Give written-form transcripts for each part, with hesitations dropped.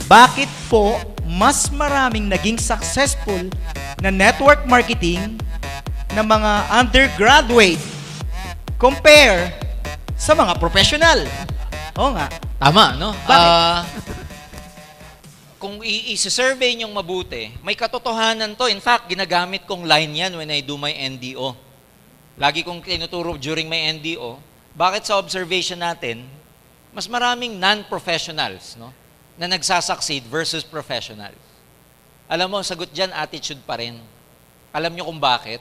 bakit po mas maraming naging successful na network marketing na mga undergraduate compare sa mga professional? Oo nga. Tama, no? Bakit? Kung i-survey nyong mabuti, may katotohanan to. In fact, ginagamit kong line yan when I do my NDO. Lagi kong tinuturo during my NDO, bakit sa observation natin, mas maraming non-professionals, no, na nagsasucceed versus professionals. Alam mo, sagot dyan, attitude pa rin. Alam nyo kung bakit?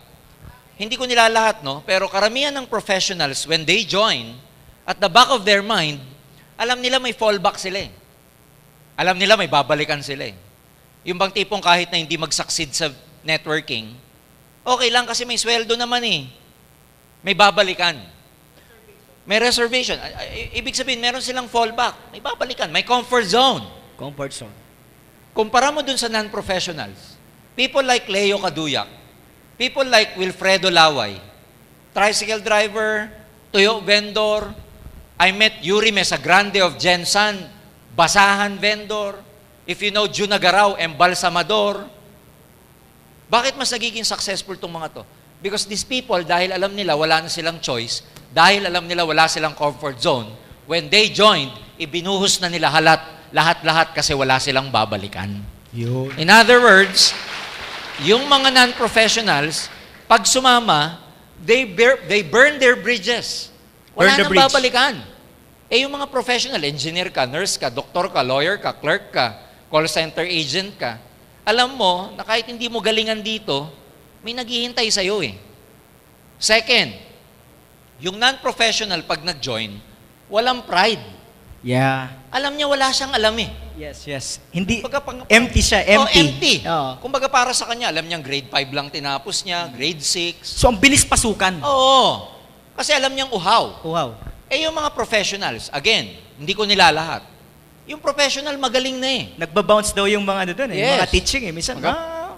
Hindi ko nilalahat, no? Pero karamihan ng professionals, when they join, at the back of their mind, alam nila may fallback sila eh. Alam nila may babalikan sila eh. Yung bang tipong kahit na hindi mag-succeed sa networking, okay lang kasi may sweldo naman eh. May babalikan. May reservation. Ibig sabihin, meron silang fallback. May babalikan. May comfort zone. Comfort zone. Kumpara mo dun sa non-professionals, people like Leo Caduyac, people like Wilfredo Laway, tricycle driver, tuyo vendor, I met Yuri Mesagrande of Gensan, basahan vendor, if you know Junagaraw, embalsamador. Bakit mas nagiging successful itong mga to? Because these people, dahil alam nila wala na silang choice, dahil alam nila wala silang comfort zone, when they joined, ibinuhos na nila lahat-lahat kasi wala silang babalikan. Yun. In other words, yung mga non-professionals, pag sumama, they burn their bridges. Wala Burn the nang bridge. babalikan. Eh yung mga professional, engineer ka, nurse ka, doktor ka, lawyer ka, clerk ka, call center agent ka, alam mo na kahit hindi mo galingan dito, may naghihintay sa'yo eh. Second, yung non-professional pag nag-join, walang pride. Yeah. Alam niya wala siyang alam eh. Yes, yes. Hindi, Kumbaga, empty siya, Oh, empty. empty. Oo. Kumbaga para sa kanya, alam niyang grade 5 lang tinapos niya, grade 6. So, ang bilis pasukan. Oo. Kasi alam niyang uhaw. Wow. Eh yung mga professionals, again, hindi ko nilalahat. Yung professional magaling na eh. Nagbabounce daw yung mga ano doon eh. Yes. Mga teaching eh. Minsan,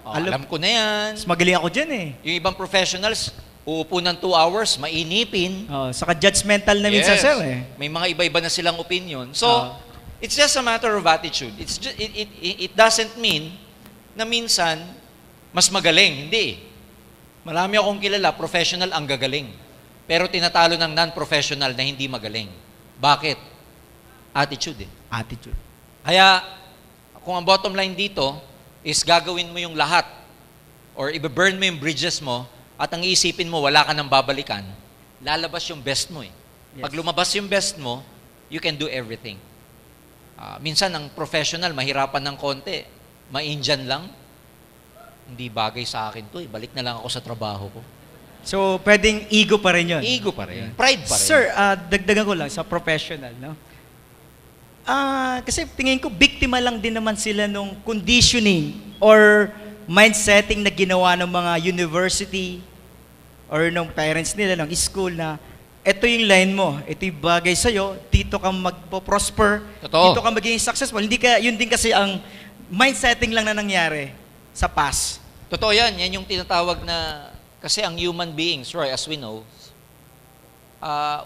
Alam ko na yan. mas magaling ako dyan eh. Yung ibang professionals, uupo ng 2 hours, mainipin. Saka judgmental na minsan Yes. sir eh. May mga iba-iba na silang opinion. So, Oo. it's just a matter of attitude. It doesn't mean na minsan, mas magaling. Hindi. Marami akong kilala, professional ang gagaling. Pero tinatalo ng non-professional na hindi magaling. Bakit? Attitude eh. Attitude. Kaya, kung ang bottom line dito is gagawin mo yung lahat or i-burn mo yung bridges mo at ang iisipin mo, wala ka nang babalikan, lalabas yung best mo eh. Yes. Pag lumabas yung best mo, you can do everything. Minsan, ang professional, mahirapan ng konti. Ma-Indian lang. Hindi bagay sa akin to eh. Balik na lang ako sa trabaho ko. So, pwedeng ego pa rin yun. Ego pa rin. Pride pa rin. Sir, dagdagan ko lang sa professional, no? Kasi tingin ko, biktima lang din naman sila nung conditioning or mindsetting na ginawa ng mga university or ng parents nila, ng school na ito yung line mo, ito yung bagay sa'yo, dito ka magpo-prosper, Totoo. dito ka magiging successful. Hindi ka, yun din kasi ang mindsetting lang na nangyari sa past. Totoo yan. Yan yung tinatawag na, kasi ang human beings, Roy, as we know,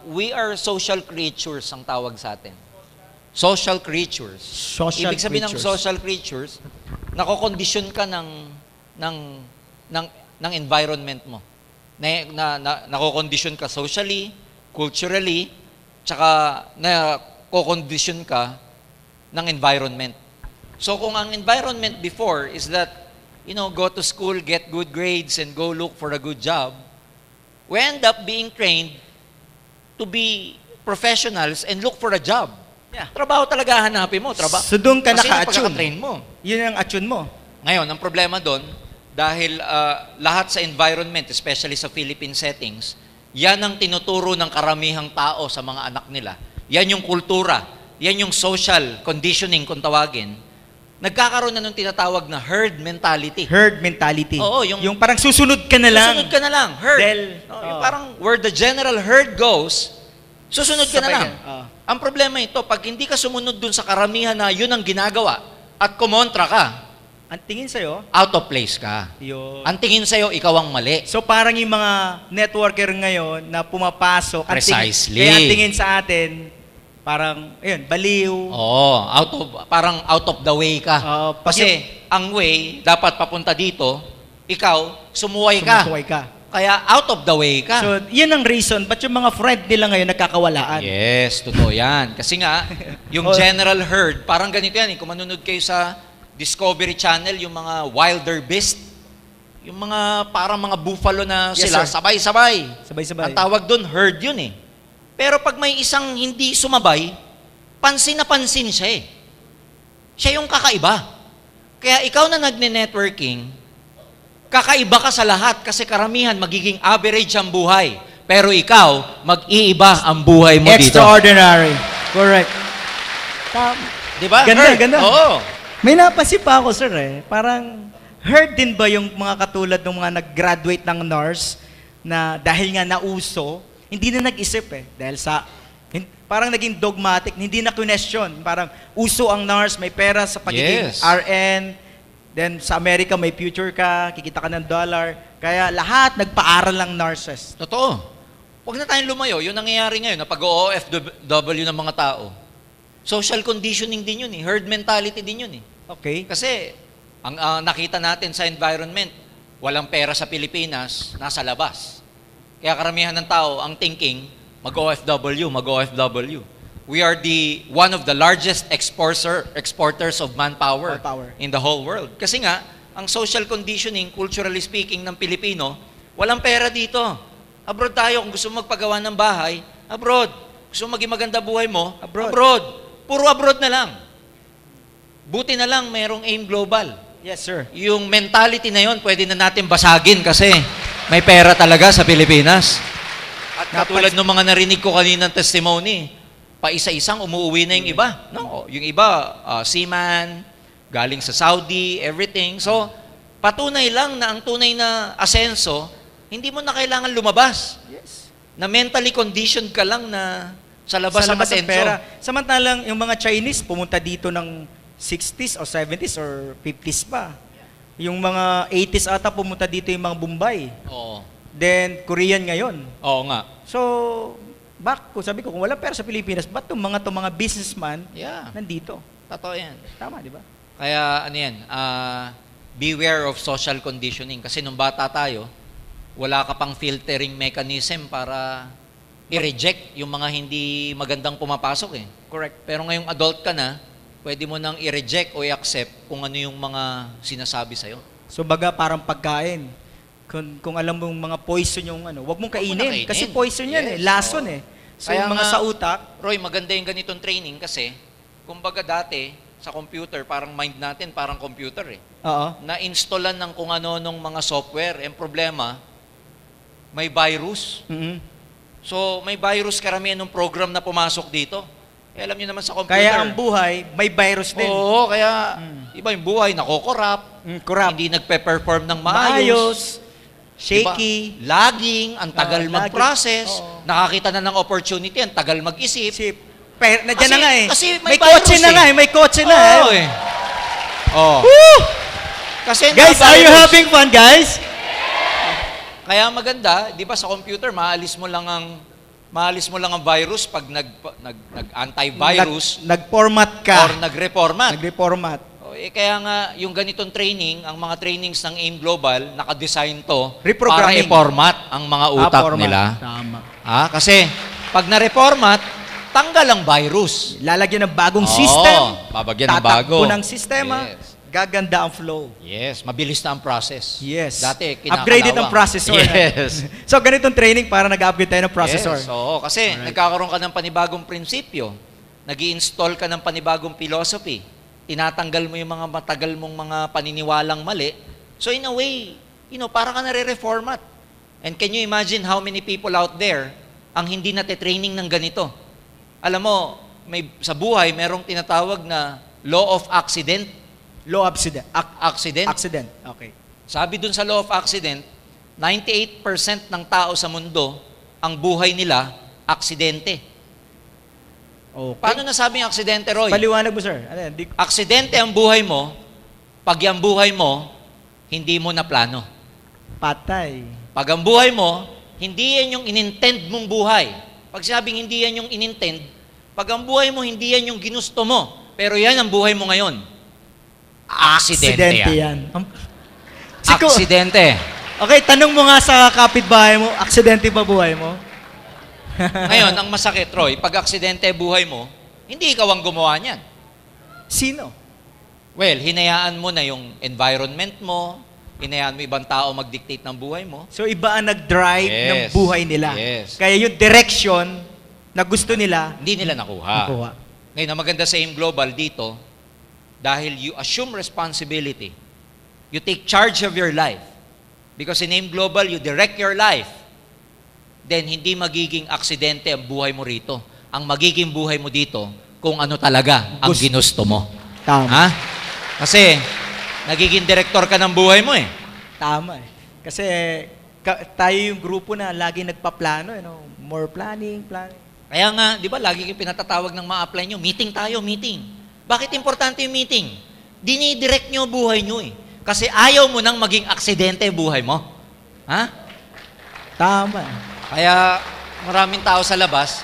we are social creatures ang tawag sa atin. Social creatures. Social Ibig sabihin ng creatures. social creatures, nakokondisyon ka ng environment mo. Nakokondisyon ka socially, culturally, tsaka nakokondisyon ka ng environment. So kung ang environment before is that, go to school, get good grades, and go look for a good job, we end up being trained to be professionals and look for a job. Yeah. Trabaho talaga hanapin mo. So doon ka Kasi naka-attune. pagka-train mo. Yun ang attune mo. Ngayon, ang problema doon, dahil lahat sa environment, especially sa Philippine settings, yan ang tinuturo ng karamihang tao sa mga anak nila. Yan yung kultura. Yan yung social conditioning kung tawagin. Nagkakaroon na nung tinatawag na herd mentality. Herd mentality. Oo, yung parang susunod ka na lang. Susunod ka na lang. Herd. Yung parang where the general herd goes, susunod ka na Sabay lang. ka. Ang problema ito, pag hindi ka sumunod dun sa karamihan na yun ang ginagawa at kumontra ka, Ang tingin sa'yo, out of place ka. yun. Ang tingin sa'yo, ikaw ang mali. So parang yung mga networker ngayon na pumapasok, Precisely. kaya ang tingin sa atin, Parang, ayun, baliw. Oo, parang out of the way ka. Pag Kasi ang way, dapat papunta dito, ikaw, sumuway ka. sumusuway ka. Kaya out of the way ka. So, yun ang reason ba't yung mga friend nila ngayon nagkakawalaan. Yes, totoo yan. Kasi nga, yung Oh. general herd, parang ganito yan. Kung manunod kayo sa Discovery Channel, yung mga wilder beast, yung mga parang mga buffalo na Yes, sila, sir. sabay-sabay. Sabay-sabay. Ang tawag doon, herd yun eh. Pero pag may isang hindi sumabay, pansin na pansin siya eh. Siya yung kakaiba. Kaya ikaw na nagne-networking, kakaiba ka sa lahat kasi karamihan magiging average ang buhay. Pero ikaw, mag-iiba ang buhay mo dito. Extraordinary. Correct. Di ba? Ganda, Herd. ganda. Oo. May napansin pa ako, sir, eh. Parang, heard din ba yung mga katulad ng mga nag-graduate ng nurse na dahil nga nauso, hindi na nag-isip eh. Dahil sa, parang naging dogmatic, hindi na question. Parang uso ang nurse, may pera sa pagiging Yes. RN, then sa Amerika may future ka, kikita ka ng dollar. Kaya lahat nagpaaral lang nurses. Totoo. Huwag na tayong lumayo. Yun nangyayari ngayon na pag-OFW ng mga tao. Social conditioning din yun eh. Herd mentality din yun eh. Okay. Kasi, ang nakita natin sa environment, walang pera sa Pilipinas, nasa labas. Kaya karamihan ng tao, ang thinking, mag-OFW, mag-OFW. We are one of the largest exporters of manpower Manpower. in the whole world. Kasi nga, ang social conditioning, culturally speaking, ng Pilipino, walang pera dito. Abroad tayo, kung gusto mo magpagawa ng bahay, abroad. Gusto mo maging maganda buhay mo, Abroad. abroad. Puro abroad na lang. Buti na lang merong AIM Global. Yes, sir. Yung mentality na yon pwede na natin basagin kasi may pera talaga sa Pilipinas. At katulad ng mga narinig ko kaninang testimony, paisa-isang umuwi na yung iba. No, yung iba, seaman, galing sa Saudi, everything. So, patunay lang na ang tunay na asenso, hindi mo na kailangan lumabas. Yes. Na mentally conditioned ka lang na sa labas ang ang asenso. pera. Samantalang yung mga Chinese pumunta dito ng 60s or 70s or 50s pa. Yung mga 80s ata pumunta dito yung mga Bombay. Oo. Then Korean ngayon. Oo nga. So, sabi ko, kung wala pera sa Pilipinas, ba't itong mga businessman Yeah. nandito? Totoo yan. Tama, di ba? Kaya ano yan, beware of social conditioning. Kasi nung bata tayo, wala ka pang filtering mechanism para i-reject yung mga hindi magandang pumapasok eh. Correct. Pero ngayong adult ka na, pwede mo nang i-reject o i-accept kung ano yung mga sinasabi sa'yo. So, baga parang pagkain. Kung alam mong mga poison yung ano, wag mong Huwag mo na kainin. kainin. Kasi poison yan eh. Yes, Lason oo. eh. So, Kaya yung mga nga- sa utak, Roy, maganda yung ganitong training kasi, kumbaga dati, sa computer, parang mind natin, parang computer eh. oo. Na-installan ng kung ano nung mga software. Ang problema, may virus. Mhm. So, may virus karamihan ng program na pumasok dito. Eh, alam niyo naman sa computer. Kaya ang buhay, may virus din. Oo, kaya iba yung buhay, nakokorap, Corrupt. hindi nagpe-perform ng Maayos. maayos. Shaky. Diba? Lagging, ang tagal Laging. mag-process, Oo. nakakita na ng opportunity, ang tagal mag-isip. Sip. Nandiyan na nga eh. Kasi may may virus kotse na eh. nga eh. May kotse na Oo eh. Oh. Woo! Kasi Guys, na are you virus. having fun, guys? Kaya maganda, 'di ba sa computer maalis mo lang ang virus pag antivirus Nag-format ka. or nagreformat. Nag-reformat. Kaya nga yung ganitong training, ang mga trainings ng AIM Global, naka-design to para Reprogramming. i-format ang mga utak format. nila. Tama. Kasi pag na-reformat, tanggal ang virus. Lalagyan ng bagong Oo, system. babagyan ng Tatakbo bago. ng sistema. Yes. Gaganda ang flow. Yes, mabilis na ang process. Yes. Dati, kinakalawang. Upgraded ang processor. Yes. So, ganitong training para nag-upgrade tayo ng processor. Yes, oo. Kasi nagkakaroon ka ng panibagong prinsipyo. Nag-i-install ka ng panibagong philosophy. Tinatanggal mo yung mga matagal mong mga paniniwalang mali. So in a way, para ka nare-reformat. And can you imagine how many people out there ang hindi nate-training ng ganito? Alam mo, sa buhay, merong tinatawag na law of accident. Low accident. Accident. Accident. Okay. Sabi dun sa law of accident, 98% ng tao sa mundo, ang buhay nila, aksidente. Okay. Paano nasabing aksidente, Roy? Paliwanag mo, sir. Ano yan? Aksidente ang buhay mo, pag ang buhay mo, hindi mo na plano. Patay. Pag ang buhay mo, hindi yan yung inintend mong buhay. Pag sinabing hindi yan yung inintend, Pag ang buhay mo, hindi yan yung ginusto mo, pero yan ang buhay mo ngayon. Aksidente yan. Aksidente. Okay, tanong mo nga sa kapitbahay mo, aksidente ba buhay mo? Ngayon, ang masakit, Roy, pag aksidente buhay mo, hindi ikaw ang gumawa niyan. Sino? Well, hinayaan mo na yung environment mo, hinayaan mo ibang tao mag-dictate ng buhay mo. So iba ang nag-drive ng Yes. buhay nila. Yes. Kaya yung direction na gusto nila, Hindi nila nakuha. nakuha. Ngayon, ang maganda sa AIM Global dito, dahil you assume responsibility, you take charge of your life. Because in AIM Global, you direct your life. Then, hindi magiging aksidente ang buhay mo rito. Ang magiging buhay mo dito, kung ano talaga ang Gusto. ginusto mo. Tama. Ha? Kasi, nagiging direktor ka ng buhay mo eh. Tama eh. Kasi tayo yung grupo na lagi nagpaplano, more planning. Kaya nga, di ba, lagi kang pinatatawag ng mga apply nyo, meeting tayo, meeting. Bakit importante yung meeting? Dinidirect nyo buhay nyo eh. Kasi ayaw mo nang maging aksidente buhay mo. Ha? Tama. Kaya maraming tao sa labas,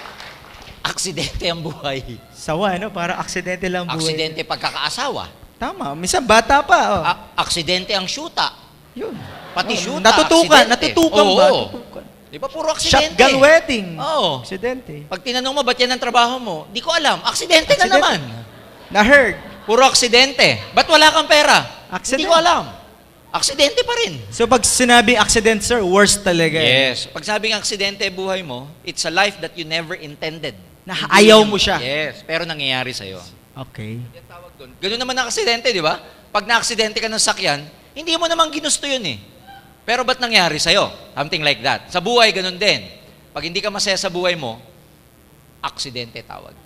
aksidente ang buhay. Sawa, para aksidente lang buhay. Aksidente pagkakaasawa. Tama. Minsan bata pa. Aksidente ang syuta. Yun. Pati syuta, Natutukan aksidente. ba? Oo. Natutukan. Di ba puro aksidente? Shotgun wedding. Oo. Aksidente. Pag tinanong mo, ba't yan ang trabaho mo? Di ko alam. Aksidente na Aksidente. naman. Na-heard. Puro aksidente. Ba't wala kang pera? Aksidente. Hindi ko alam. Aksidente pa rin. So pag sinabing accident, sir, worst talaga. Yes. Pag sabing aksidente buhay mo, it's a life that you never intended. Na ayaw mo siya. Yes. Pero nangyayari sa'yo. Okay. Yan tawag doon. Ganun naman ang aksidente, di ba? Pag na-aksidente ka ng sakyan, hindi mo naman ginusto yun eh. Pero ba't nangyari sa'yo? Something like that. Sa buhay, ganun din. Pag hindi ka masaya sa buhay mo, aksidente tawag.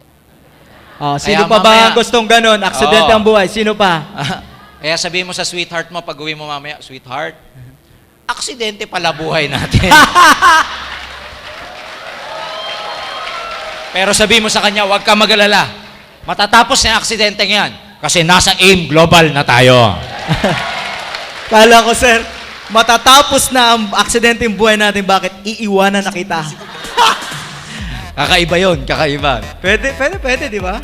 Sino Kaya pa ba mamaya- ang gustong ganon? Aksidente Oo. ang buhay. Sino pa? Kaya sabihin mo sa sweetheart mo, pag uwi mo mamaya, sweetheart, aksidente pala buhay natin. Pero sabihin mo sa kanya, huwag ka mag-alala. Matatapos na yung aksidente yan. Kasi nasa AIM Global na tayo. Kala ko, sir, matatapos na ang aksidente yung buhay natin. Bakit? Iiwanan na kita. Kakaiba yun, kakaiba. Pwede, di ba?